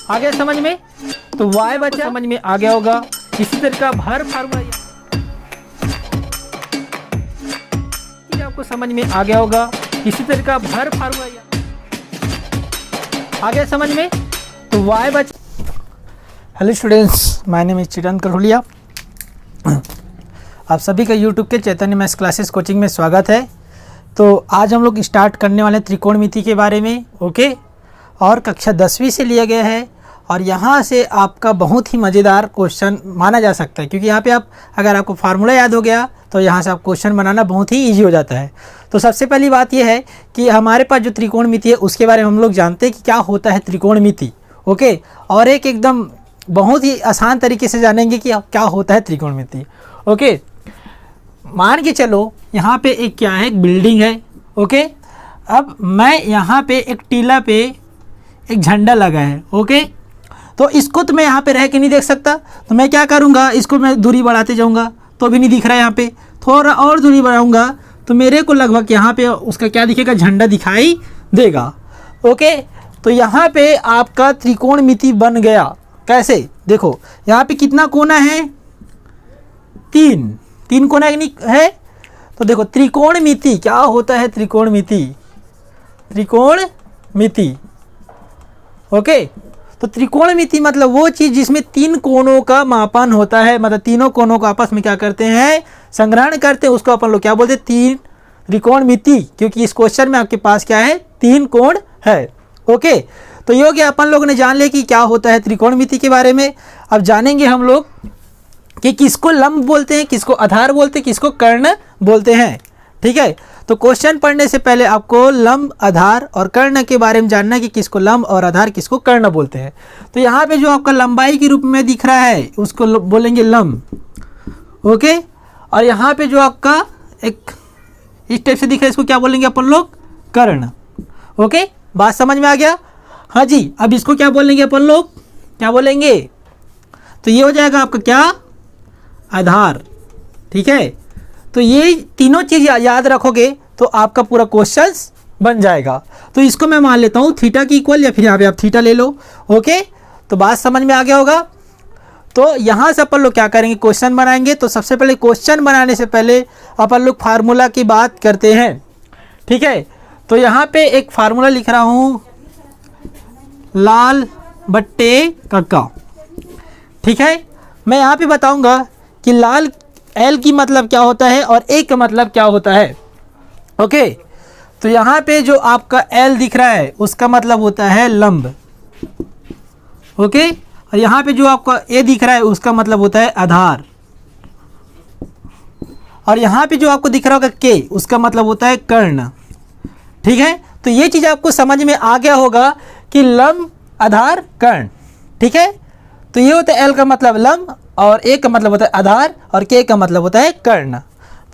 आ गया समझ में? तो y बचा समझ में आ गया होगा। इसी तरह का हर फार्मूला आपको समझ में आ गया होगा। इसी तरह का हर फार्मूला आ गया समझ में? तो y बचा। Hello students, my name is Chirant Karolia. आप सभी का यूट्यूब के चैतन्य मैथ्स क्लासेस कोचिंग में स्वागत है। तो आज हम लोग स्टार्ट करने वाले त्रिकोणमिति के बारे में, ओके। और कक्षा 10वीं से लिया गया है और यहाँ से आपका बहुत ही मज़ेदार क्वेश्चन माना जा सकता है, क्योंकि यहाँ पे आप अगर आपको फार्मूला याद हो गया तो यहाँ से आप क्वेश्चन बनाना बहुत ही ईजी हो जाता है। तो सबसे पहली बात यह है कि हमारे पास जो त्रिकोणमिति है उसके बारे में हम लोग जानते हैं कि क्या होता है त्रिकोणमिति, ओके। और एक एकदम बहुत ही आसान तरीके से जानेंगे कि क्या होता है त्रिकोणमिति, ओके। मान के चलो यहाँ पे एक क्या है, एक बिल्डिंग है, ओके। अब मैं यहाँ पे एक टीला पे एक झंडा लगा है, ओके। तो इसको तो मैं यहाँ पे रह के नहीं देख सकता, तो मैं क्या करूँगा, इसको मैं दूरी बढ़ाते जाऊँगा तो भी नहीं दिख रहा है। यहाँ पे थोड़ा और दूरी बढ़ाऊँगा तो मेरे को लगभग यहाँ पे उसका क्या दिखेगा, झंडा दिखाई देगा, ओके। तो यहाँ पे आपका त्रिकोणमिति बन गया। कैसे? देखो यहाँ पे कितना कोना है, तीन कोना है। तो देखो त्रिकोणमिति क्या होता है, त्रिकोणमिति, ओके। तो त्रिकोणमिति मतलब वो चीज़ जिसमें तीन कोनों का मापन होता है, मतलब तीनों कोनों को आपस में क्या करते हैं, संग्रहण करते हैं। उसको अपन लोग क्या बोलते हैं, तीन त्रिकोणमिति, क्योंकि इस क्वेश्चन में आपके पास क्या है, तीन कोण है, ओके। तो ये हो गया, अपन लोग ने जान लिया कि क्या होता है त्रिकोणमिति के बारे में। अब जानेंगे हम लोग कि किसको लंब बोलते हैं, किसको आधार बोलते हैं, किसको कर्ण बोलते हैं, ठीक है। तो क्वेश्चन पढ़ने से पहले आपको लंब, आधार और कर्ण के बारे में जानना कि किसको लंब और आधार, किसको कर्ण बोलते हैं। तो यहाँ पे जो आपका लंबाई के रूप में दिख रहा है उसको बोलेंगे लंब, ओके। और यहाँ पे जो आपका एक इस टाइप से दिख रहा है इसको क्या बोलेंगे अपन लोग, कर्ण, ओके। बात समझ में आ गया? हाँ जी। अब इसको क्या बोलेंगे अपन लोग, क्या बोलेंगे? तो ये हो जाएगा आपका क्या, आधार, ठीक है। तो ये तीनों चीज़ याद रखोगे तो आपका पूरा क्वेश्चन बन जाएगा। तो इसको मैं मान लेता हूँ थीटा की इक्वल, या फिर यहाँ पे आप थीटा ले लो, ओके। तो बात समझ में आ गया होगा। तो यहाँ से अपन लोग क्या करेंगे, क्वेश्चन बनाएंगे। तो सबसे पहले क्वेश्चन बनाने से पहले अपन लोग फार्मूला की बात करते हैं, ठीक है। तो यहाँ पे एक फार्मूला लिख रहा हूँ, लाल बट्टे कक्का, ठीक है। मैं यहाँ पे बताऊँगा कि लाल एल की मतलब क्या होता है और ए का मतलब क्या होता है, ओके। तो यहाँ पे जो आपका एल दिख रहा है उसका मतलब होता है लंब, ओके। और यहाँ पे जो आपका ए दिख रहा है उसका मतलब होता है आधार। और यहाँ पे जो आपको दिख रहा होगा के, उसका मतलब होता है कर्ण, ठीक है। तो ये चीज़ आपको समझ में आ गया होगा कि लंब, आधार, कर्ण, ठीक है। तो ये होता है एल का मतलब लंब, और ए का मतलब होता है आधार, और के का मतलब होता है कर्ण।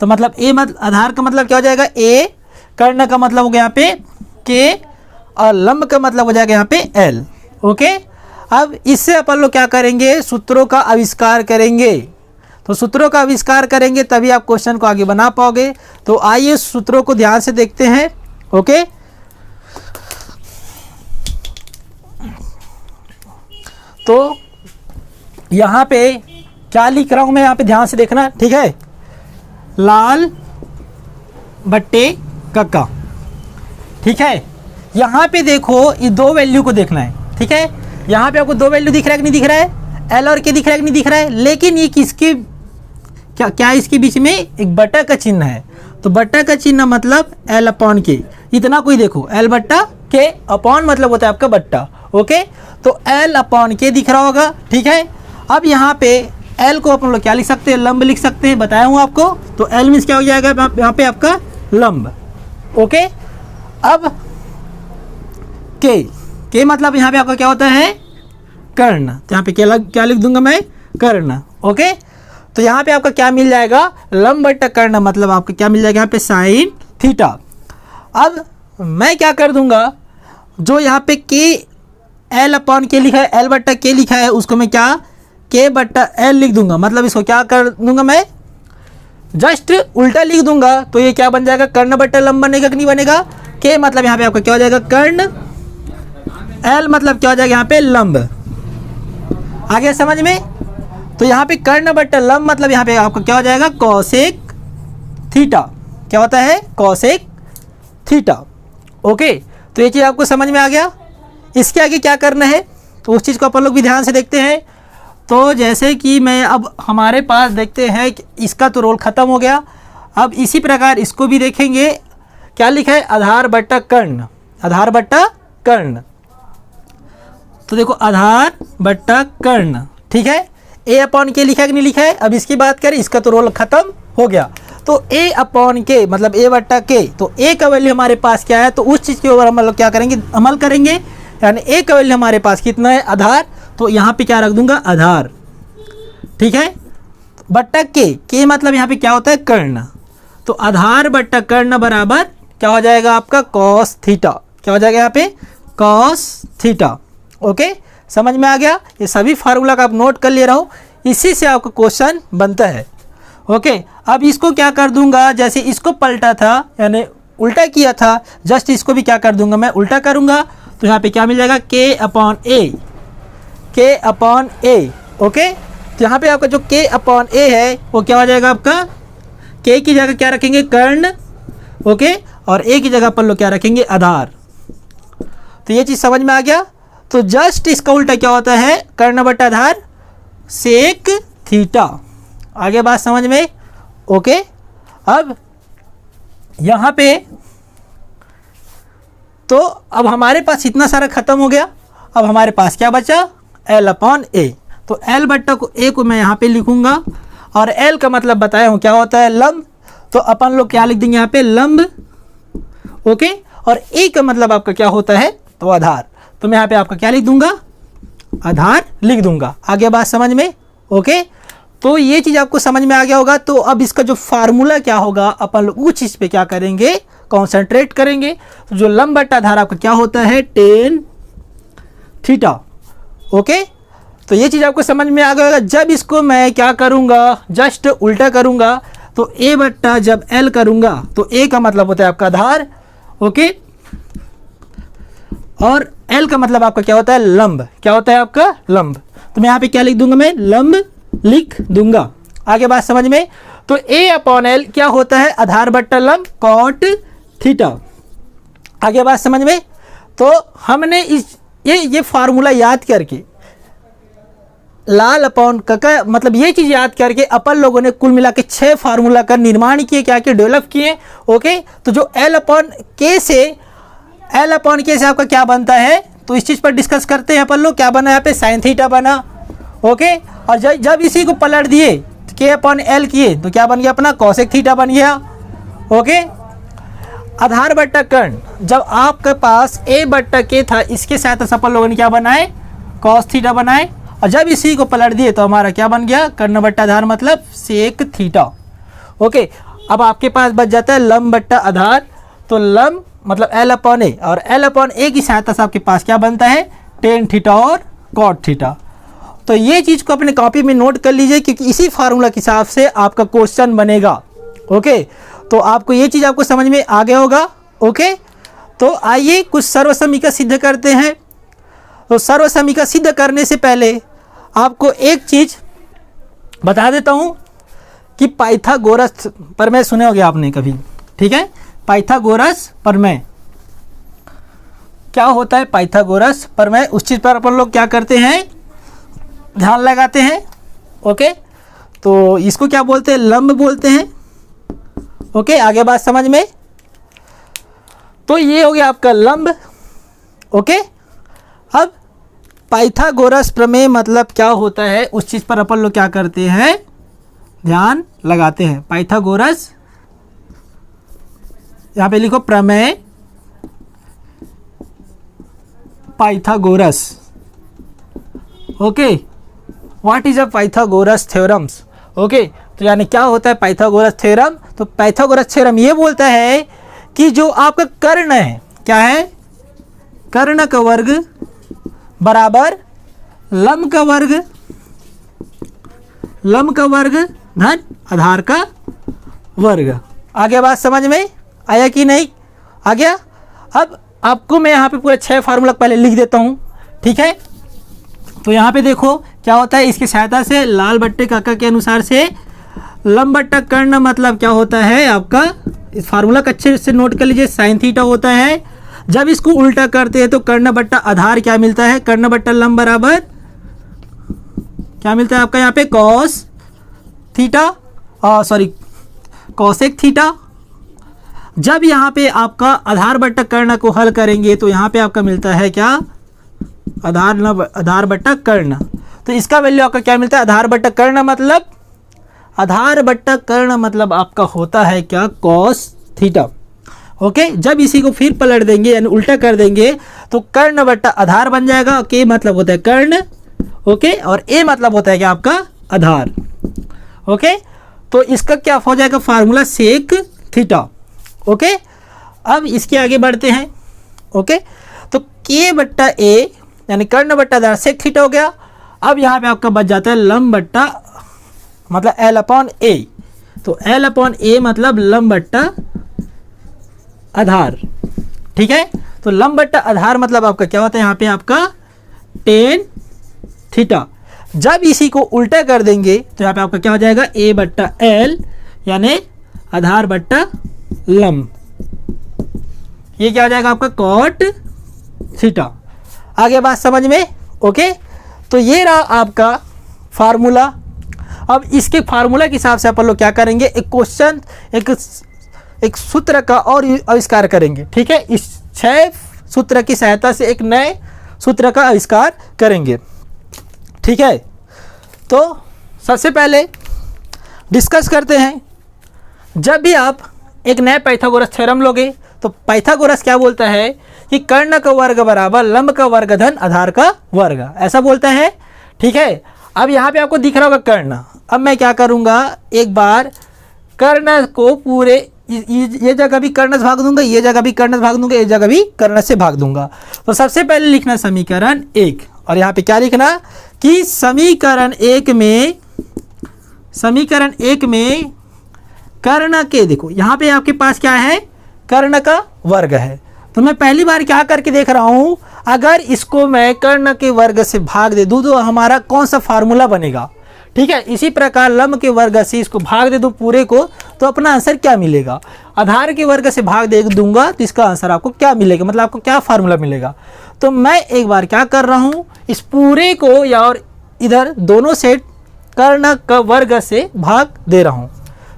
तो मतलब ए मतलब आधार का मतलब क्या हो जाएगा, ए। कर्ण का मतलब हो गया यहाँ पे के, और लंब का मतलब हो जाएगा यहाँ पे एल, ओके। अब इससे अपन लोग क्या करेंगे, सूत्रों का आविष्कार करेंगे। तो सूत्रों का आविष्कार करेंगे तभी आप क्वेश्चन को आगे बना पाओगे। तो आइए सूत्रों को ध्यान से देखते हैं, ओके। तो यहाँ पे क्या लिख रहा हूँ मैं, यहाँ पे ध्यान से देखना, ठीक है। लाल बट्टे कक्का, ठीक है। यहाँ पे देखो ये दो वैल्यू को देखना है, ठीक है। यहाँ पे आपको दो वैल्यू दिख रहा है कि नहीं दिख रहा है, एल और के दिख रहा है कि नहीं दिख रहा है। लेकिन ये किसके क्या इसके बीच में एक बट्टा का चिन्ह है। तो बट्टा का चिन्ह मतलब एल अपॉन के, इतना कोई देखो, एल बट्टा के, अपॉन मतलब होता है आपका बट्टा, ओके। तो एल अपॉन के दिख रहा होगा, ठीक है। अब यहाँ पे एल को अपन लोग क्या लिख सकते हैं, लंब लिख सकते हैं, बताया हूँ आपको। तो एल मीन्स क्या हो जाएगा यहाँ पे आपका लंब, ओके। अब के मतलब यहाँ पे आपका क्या होता है, कर्ण। तो यहाँ पे क्या लिख दूंगा मैं, कर्ण, ओके। तो यहाँ पे आपका क्या मिल जाएगा, लंब बट्टा कर्ण, मतलब आपका क्या मिल जाएगा यहाँ पे साइन थीटा। अब मैं क्या कर दूंगा, जो यहाँ पे के एल अपॉन के लिखा है, एल बट्टा के लिखा है, उसको मैं क्या के बट्टा एल लिख दूंगा। मतलब इसको क्या कर दूंगा मैं, जस्ट उल्टा लिख दूंगा। तो ये क्या बन जाएगा, कर्ण बट्टा लंब बनेगा कि नहीं बनेगा। के मतलब यहाँ पे आपका क्या हो जाएगा, कर्ण, एल मतलब क्या हो जाएगा यहाँ पे लंब, आ गया समझ में? तो यहाँ पे कर्ण बट्टा लंब मतलब यहाँ पे आपका क्या हो जाएगा, कॉसेक थीटा। क्या होता है, कॉसेक थीटा। ओके, तो ये चीज़ आपको समझ में आ गया। इसके आगे क्या करना है तो उस चीज़ को अपन लोग भी ध्यान से देखते हैं। तो जैसे कि मैं अब हमारे पास देखते हैं कि इसका तो रोल ख़त्म हो गया। अब इसी प्रकार इसको भी देखेंगे, क्या लिखा है, आधार बट्टा कर्ण। आधार बट्टा कर्ण, तो देखो आधार बट्टा कर्ण, ठीक है। ए अपॉन के लिखा है कि नहीं लिखा है? अब इसकी बात करें, इसका तो रोल ख़त्म हो गया। तो ए अपॉन के मतलब ए बट्टा के, तो ए का वैल्यू हमारे पास क्या है, तो उस चीज़ के ऊपर हम लोग क्या करेंगे, अमल करेंगे। यानी ए का वैल्यू हमारे पास कितना है, आधार, तो यहाँ पे क्या रख दूंगा, आधार, ठीक है। बट्टा के मतलब यहाँ पे क्या होता है, कर्ण। तो आधार बट्टा कर्ण बराबर क्या हो जाएगा आपका, कॉस थीटा। क्या हो जाएगा यहाँ पे, कॉस थीटा। ओके, समझ में आ गया? ये सभी फार्मूला का आप नोट कर ले रहा हूँ, इसी से आपका क्वेश्चन बनता है। ओके, अब इसको क्या कर दूंगा, जैसे इसको पलटा था यानी उल्टा किया था, जस्ट इसको भी क्या कर दूंगा, मैं उल्टा करूंगा। तो यहाँ पे क्या मिल जाएगा, के अपॉन ए, के अपॉन ए। ओके, तो यहाँ पे आपका जो के अपॉन ए है वो क्या हो जाएगा आपका, के की जगह क्या रखेंगे, कर्ण। ओके, और ए की जगह पर लोग क्या रखेंगे, आधार। तो ये चीज़ समझ में आ गया। तो जस्ट इसका उल्टा क्या होता है, कर्ण बट्टा आधार सेक थीटा। आगे बात समझ में? ओके, अब यहाँ पे तो अब हमारे पास इतना सारा खत्म हो गया। अब हमारे पास क्या बचा, एल अपॉन ए। तो एल बट्टा को ए को मैं यहाँ पे लिखूंगा, और एल का मतलब बताया हूँ क्या होता है, लंब। तो अपन लोग क्या लिख देंगे यहाँ पे, लंब। ओके, और ए का मतलब आपका क्या होता है, तो आधार। तो मैं यहाँ पे आपका क्या लिख दूंगा, आधार लिख दूंगा। आगे बात समझ में? ओके, तो ये चीज़ आपको समझ में आ गया होगा। तो अब इसका जो फार्मूला क्या होगा, अपन लोग उस चीज़ पे क्या करेंगे, कॉन्सेंट्रेट करेंगे। तो जो लंब बट्टा आधार आपका क्या होता है, टेन थीटा। ओके, तो ये चीज़ आपको समझ में आ गया होगा। जब इसको मैं क्या करूँगा, जस्ट उल्टा करूँगा, तो ए बट्टा जब एल करूँगा तो ए का मतलब होता है आपका आधार। ओके, और एल का मतलब आपका क्या होता है, लंब। क्या होता है आपका, लंब। तो मैं यहाँ पे क्या लिख दूंगा, मैं लंब लिख दूंगा। आगे बात समझ में? तो ए अपॉन एल क्या होता है, आधार बट्टा लंब कॉट थीटा। आगे बात समझ में? तो हमने इस ये फार्मूला याद करके, लाल अपॉन का मतलब ये चीज़ याद करके अपन लोगों ने कुल मिला के 6 फार्मूला का निर्माण किए, क्या किए, डेवलप किए। ओके, तो जो एल अपॉन के से, एल अपॉन के से आपका क्या बनता है, तो इस चीज़ पर डिस्कस करते हैं अपन लोग। क्या बना यहाँ पे, साइन थीटा बना। ओके, और जब इसी को पलट दिए के अपॉन एल किए तो क्या बन गया अपना, कॉसेक थीटा बन गया। ओके, आधार बट्टा कर्ण, जब आपके पास ए बट्टा के था, इसके साथ अपन लोगों ने क्या बनाए, कॉस थीटा बनाए। और जब इसी को पलट दिए तो हमारा क्या बन गया, कर्ण बट्टा आधार मतलब सेक थीटा। ओके, अब आपके पास बच जाता है लंब बट्टा आधार। तो लंब मतलब एल अपॉन ए, और एल अपॉन ए की सहायता से आपके पास क्या बनता है, टेन थीटा और कॉट थीटा। तो ये चीज़ को अपने कॉपी में नोट कर लीजिए, क्योंकि इसी फार्मूला के हिसाब से आपका क्वेश्चन बनेगा। ओके, तो आपको ये चीज़ आपको समझ में आ गया होगा। ओके, तो आइए कुछ सर्वसमीका सिद्ध करते हैं। तो सर्वसमीका सिद्ध करने से पहले आपको एक चीज़ बता देता हूँ कि पाइथागोरस प्रमेय सुने होंगे आपने कभी, ठीक है। पाइथागोरस प्रमेय क्या होता है, पाइथागोरस प्रमेय, उस चीज़ पर अपन लोग क्या करते हैं, ध्यान लगाते हैं। ओके, तो इसको क्या बोलते हैं, लंब बोलते हैं। ओके, आगे बात समझ में? तो ये हो गया आपका लंब। ओके, अब पाइथागोरस प्रमेय मतलब क्या होता है, उस चीज़ पर अपन लोग क्या करते हैं, ध्यान लगाते हैं। पाइथागोरस, यहाँ पे लिखो प्रमेय Pythagoras. Okay, what is a Pythagoras theorems. Okay, तो यानी क्या होता है पाइथागोरस थ्योरम। तो पाइथागोरस थ्योरम ये बोलता है कि जो आपका कर्ण है, क्या है, कर्ण का वर्ग बराबर लंब का वर्ग, लंब का वर्ग धन आधार का वर्ग। आगे बात समझ में आया कि नहीं, आ गया? अब आपको मैं यहाँ पे पूरा 6 फार्मूला पहले लिख देता हूँ, ठीक है। तो यहाँ पे देखो क्या होता है, इसकी सहायता से लाल बट्टे काका के अनुसार से लंब बट्टा कर्ण मतलब क्या होता है आपका, इस फार्मूला को अच्छे से नोट कर लीजिए, साइन थीटा होता है। जब इसको उल्टा करते हैं तो कर्ण बट्टा आधार क्या मिलता है, कर्ण बट्टा लंब बराबर क्या मिलता है आपका यहाँ पे cos theta, sorry cosec theta. जब यहाँ पे आपका आधार बट्टा कर्ण को हल करेंगे तो यहाँ पे आपका मिलता है क्या, आधार बट्टा कर्ण। तो इसका वैल्यू आपका क्या मिलता है, आधार बट्टा कर्ण मतलब, आधार बट्टा कर्ण मतलब आपका होता है क्या, कॉस थीटा। ओके, जब इसी को फिर पलट देंगे यानी उल्टा कर देंगे तो कर्ण बट्टा आधार बन जाएगा। के मतलब होता है कर्ण, ओके, और ए मतलब होता है क्या आपका आधार। ओके, तो इसका क्या हो जाएगा फार्मूला सेक थीटा। ओके, अब इसके आगे बढ़ते हैं। ओके, तो के बट्टा ए यानी कर्ण बट्टा आधार सेक थीटा हो गया। अब यहाँ पे आपका बच जाता है लंब बट्टा मतलब एल अपॉन ए। तो एल अपॉन ए मतलब लंब बट्टा आधार। ठीक है, तो लंब बट्टा आधार मतलब आपका क्या होता है यहाँ पे आपका टेन थीटा। जब इसी को उल्टा कर देंगे तो यहाँ पे आपका क्या हो जाएगा, ए बट्टा एल यानी आधार बट्टा लंब, ये क्या हो जाएगा आपका कॉट थीटा। आगे बात समझ में। ओके, तो ये रहा आपका फार्मूला। अब इसके फार्मूला के हिसाब से अपन लोग क्या करेंगे, एक क्वेश्चन एक सूत्र का और आविष्कार करेंगे। ठीक है, इस 6 सूत्र की सहायता से एक नए सूत्र का आविष्कार करेंगे। ठीक है, तो सबसे पहले डिस्कस करते हैं, जब भी आप एक नया पाइथागोरस थ्योरम लोगे तो पाइथागोरस क्या बोलता है कि कर्ण का वर्ग बराबर लंब का वर्ग धन आधार का वर्ग, ऐसा बोलता है। ठीक है, अब यहाँ पे आपको दिख रहा होगा कर्ण। अब मैं क्या करूँगा, एक बार कर्ण को पूरे ये जगह भी कर्ण से भाग दूंगा, ये जगह भी कर्ण से भाग दूंगा, ये जगह भी कर्ण से भाग दूंगा। तो सबसे पहले लिखना समीकरण 1, और यहाँ पे क्या लिखना कि समीकरण 1 में कर्ण के, देखो यहाँ पे आपके पास क्या है, कर्ण का वर्ग है। तो मैं पहली बार क्या करके देख रहा हूँ, अगर इसको मैं कर्ण के वर्ग से भाग दे दूँ तो हमारा कौन सा फार्मूला बनेगा। ठीक है, इसी प्रकार लंब के वर्ग से इसको भाग दे दूँ पूरे को तो अपना आंसर क्या मिलेगा, आधार के वर्ग से भाग दे दूंगा तो इसका आंसर आपको क्या मिलेगा, मतलब आपको क्या फार्मूला मिलेगा। तो मैं एक बार क्या कर रहा हूँ, इस पूरे को या और इधर दोनों सेट कर्ण का वर्ग से भाग दे रहा हूँ।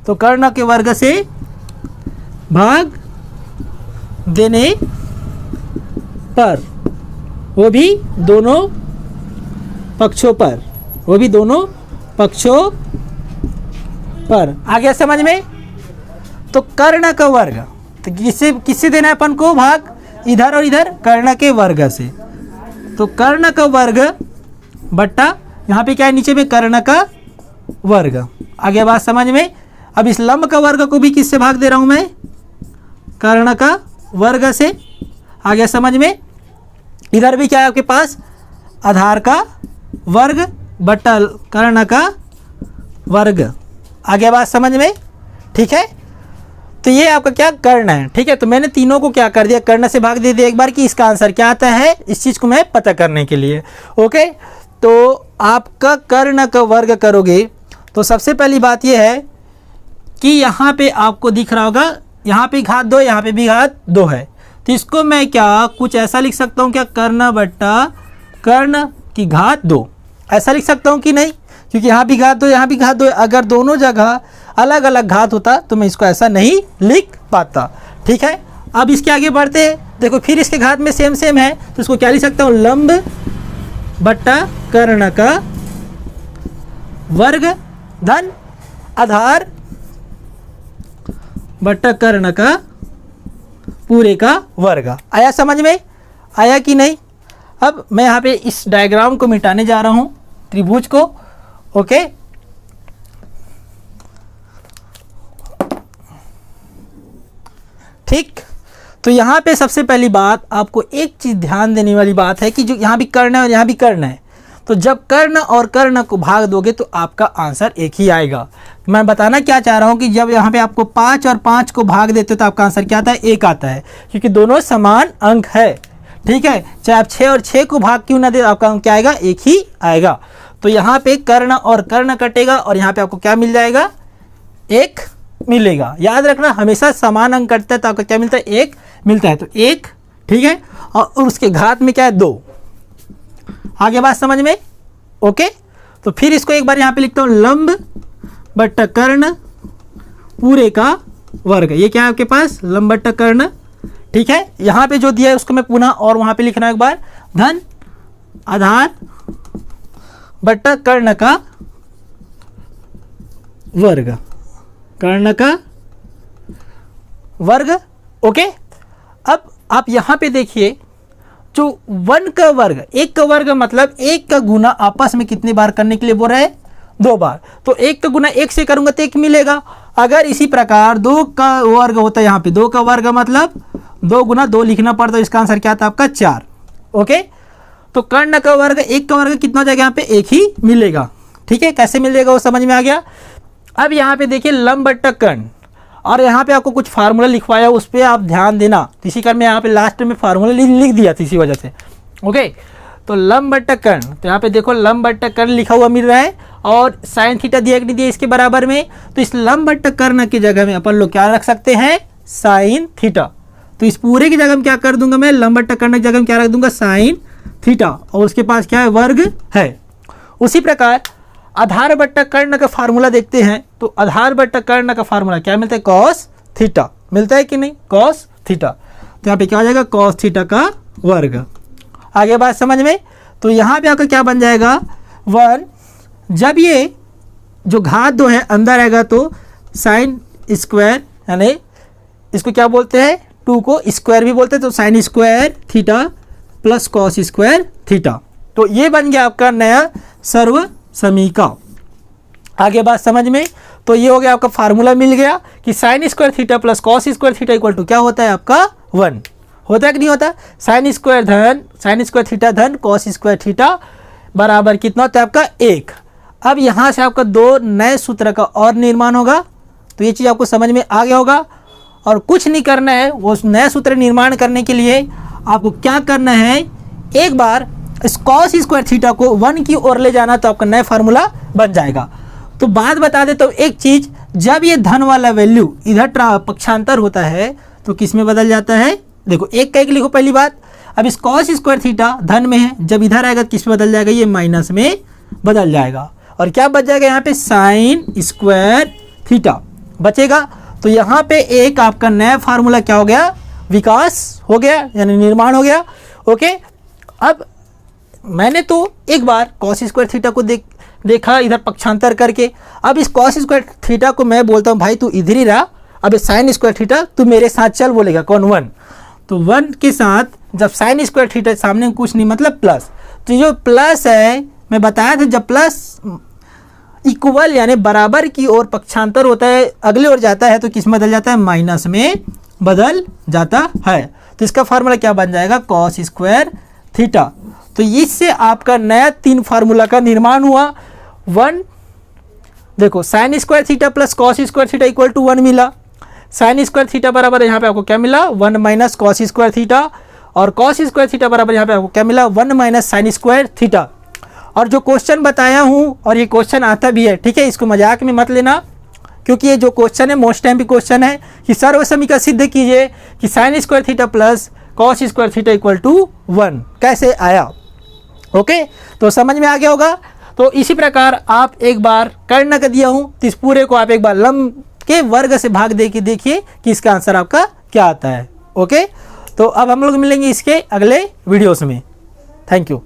तो कर्ण के वर्ग से भाग देने पर, वो भी दोनों पक्षों पर, वो भी दोनों पक्षों पर। आ गया समझ में। तो कर्ण का वर्ग, तो किससे देना है अपन को भाग, इधर और इधर कर्ण के वर्ग से। तो कर्ण का वर्ग बट्टा यहाँ पे क्या है, नीचे में कर्ण का वर्ग। आ गया बात समझ में। अब इस लंब का वर्ग को भी किससे भाग दे रहा हूँ मैं, कर्ण का वर्ग से। आ गया समझ में। इधर भी क्या है आपके पास, आधार का वर्ग बट्टा कर्ण का वर्ग। आ गया बात समझ में। ठीक है, तो ये आपका क्या कर्ण है। ठीक है, तो मैंने तीनों को क्या कर दिया, कर्ण से भाग दे दिया एक बार कि इसका आंसर क्या आता है, इस चीज़ को मैं पता करने के लिए। ओके, तो आपका कर्ण का वर्ग करोगे तो सबसे पहली बात यह है कि यहाँ पे आपको दिख रहा होगा, यहाँ पे घात 2, यहाँ पे भी घात 2 है। तो इसको मैं क्या कुछ ऐसा लिख सकता हूँ क्या, कर्ण बट्टा कर्ण की घात 2, ऐसा लिख सकता हूँ कि नहीं, क्योंकि यहाँ भी घात 2, यहाँ भी घात 2। अगर दोनों जगह अलग अलग घात होता तो मैं इसको ऐसा नहीं लिख पाता। ठीक है, अब इसके आगे बढ़ते हैं। देखो फिर इसके घात में सेम है, तो इसको क्या लिख सकता हूँ, लंब बट्टा कर्ण का वर्ग धन आधार बट्टा कर्ण का पूरे का वर्ग। आया समझ में, आया कि नहीं। अब मैं यहाँ पे इस डायग्राम को मिटाने जा रहा हूँ, त्रिभुज को। ओके, ठीक। तो यहाँ पे सबसे पहली बात आपको एक चीज़ ध्यान देने वाली बात है कि जो यहाँ भी कर्ण है और यहाँ भी कर्ण है, तो जब कर्ण और कर्ण को भाग दोगे तो आपका आंसर एक ही आएगा। मैं बताना क्या चाह रहा हूँ कि जब यहाँ पे आपको 5 और 5 को भाग देते तो आपका आंसर क्या आता है, 1 आता है, क्योंकि दोनों समान अंक है। ठीक है, चाहे आप 6 और 6 को भाग क्यों ना दे, आपका अंक क्या आएगा, 1 ही आएगा। तो यहाँ पे कर्ण और कर्ण कटेगा और यहाँ पे आपको क्या मिल जाएगा, 1 मिलेगा। याद रखना हमेशा समान अंक कटता है तो आपको क्या मिलता है, 1 मिलता है। तो 1, ठीक है, और उसके घात में क्या है, 2। आगे बात समझ में, ओके। तो फिर इसको एक बार यहाँ पे लिखता हूँ, लंब बट्टा कर्ण पूरे का वर्ग। ये क्या है आपके पास, लंब बट्टा कर्ण, ठीक है। यहाँ पे जो दिया है उसको मैं पुनः और वहाँ पे लिखना है एक बार, धन आधार बट्टा कर्ण का वर्ग, कर्ण का वर्ग, ओके। अब आप यहाँ पे देखिए, जो 1 का वर्ग, 1 का वर्ग मतलब 1 का गुना आपस में कितनी बार करने के लिए बोल रहे हैं, 2 बार। तो 1 का गुना 1 से करूंगा तो 1 मिलेगा। अगर इसी प्रकार 2 का वर्ग होता है, यहाँ पे 2 का वर्ग मतलब 2 गुना 2 लिखना पड़ता है, इसका आंसर क्या था आपका, 4, ओके। तो कर्ण का वर्ग, 1 का वर्ग कितना हो जाएगा, यहाँ पे 1 ही मिलेगा, ठीक है। कैसे मिलेगा वो समझ में आ गया। अब यहाँ पे देखिए लंब बट्टा कर्ण, और यहाँ पे आपको कुछ फार्मूला लिखवाया, उस पर आप ध्यान देना। इसी कारण मैं यहाँ पे लास्ट में फार्मूला लिख दिया था इसी वजह से, ओके। तो लंब बट्टा कर्ण, तो यहाँ पे देखो लंब बट्टा कर्ण लिखा हुआ मिल रहा है और साइन थीटा दिया कि नहीं दिया इसके बराबर में। तो इस लंब बट्टा कर्ण की जगह में अपन लोग क्या रख सकते हैं, साइन थीटा। तो इस पूरे की जगह में क्या कर दूंगा मैं, लंब बट्टा कर्ण की जगह में क्या रख दूंगा, साइन थीटा, और उसके पास क्या है, वर्ग है। उसी प्रकार आधार बट्टा कर्ण का फार्मूला देखते हैं। तो आधार बट्टा कर्ण का फार्मूला क्या मिलता है, कॉस थीटा मिलता है कि नहीं, कॉस थीटा। तो यहाँ पे क्या हो जाएगा, कॉस थीटा का वर्ग। आगे बात समझ में। तो यहाँ पे आपका क्या बन जाएगा, 1, जब ये जो घात 2 है अंदर आएगा तो साइन स्क्वायर, यानी इसको क्या बोलते हैं, 2 को स्क्वायर भी बोलते हैं, तो sign square theta plus cos square theta. तो ये बन गया आपका नया सर्व समीका। आगे बात समझ में। तो ये हो गया आपका फार्मूला मिल गया कि sine square theta plus cos square theta equal to क्या होता है आपका, 1 होता है कि नहीं होता। साइन स्क्वायर थीटा धन कॉस स्क्वायर थीटा बराबर कितना होता है आपका, 1। अब यहाँ से आपका 2 नए सूत्र का और निर्माण होगा। तो ये चीज़ आपको समझ में आ गया होगा और कुछ नहीं करना है। वो नया सूत्र निर्माण करने के लिए आपको क्या करना है, एक बार इस कॉस स्क्वायर थीटा को 1 की ओर ले जाना, तो आपका नया फार्मूला बन जाएगा। तो बात बता देता हूँ एक चीज़, जब ये धन वाला वैल्यू इधर पक्षांतर होता है तो किस में बदल जाता है, देखो 1 का 1 लिखो पहली बात। अब इस कॉस स्क्वायर थीटा धन में है, जब इधर आएगा तो किस में बदल जाएगा, ये माइनस में बदल जाएगा। और क्या बच जाएगा यहाँ पे, साइन स्क्वायर थीटा बचेगा। तो यहाँ पे एक आपका नया फार्मूला क्या हो गया, विकास हो गया, यानी निर्माण हो गया, ओके। अब मैंने तो एक बार कॉस स्क्वायर थीटा को देखा इधर पक्षांतर करके। अब इस कॉस स्क्वायर थीटा को मैं बोलता हूँ भाई तू इधर ही रहा, अब साइन स्क्वायर थीटा तू मेरे साथ चल, बोलेगा कौन, 1। तो 1 के साथ जब साइन स्क्वायर थीटा सामने कुछ नहीं मतलब प्लस, तो जो प्लस है मैं बताया था, जब प्लस इक्वल यानी बराबर की ओर पक्षांतर होता है, अगले ओर जाता है तो किस में बदल जाता है, माइनस में बदल जाता है। तो इसका फार्मूला क्या बन जाएगा, कॉस स्क्वायर थीटा। तो इससे आपका नया 3 फार्मूला का निर्माण हुआ। 1 देखो sine square theta plus cos square theta equal to 1 मिला। साइन स्क्वायर थीटा बराबर यहाँ पे आपको क्या मिला, 1 माइनस कॉस स्क्वायर थीटा, और कॉस स्क्वायर थीटा बराबर यहाँ पे आपको क्या मिला, 1 माइनस साइन स्क्वायर थीटा। और जो क्वेश्चन बताया हूँ, और ये क्वेश्चन आता भी है, ठीक है, इसको मजाक में मत लेना, क्योंकि ये जो क्वेश्चन है मोस्ट टाइम भी क्वेश्चन है कि सर्व समीकरण सिद्ध कीजिए कि sine square theta plus cos square theta equal to 1 कैसे आया, ओके। तो समझ में आ गया होगा। तो इसी प्रकार आप एक बार कर्ण का दिया हूँ, तो इस पूरे को आप एक बार लंब के वर्ग से भाग दे के देखिए कि इसका आंसर आपका क्या आता है, ओके। तो अब हम लोग मिलेंगे इसके अगले वीडियोस में। Thank you.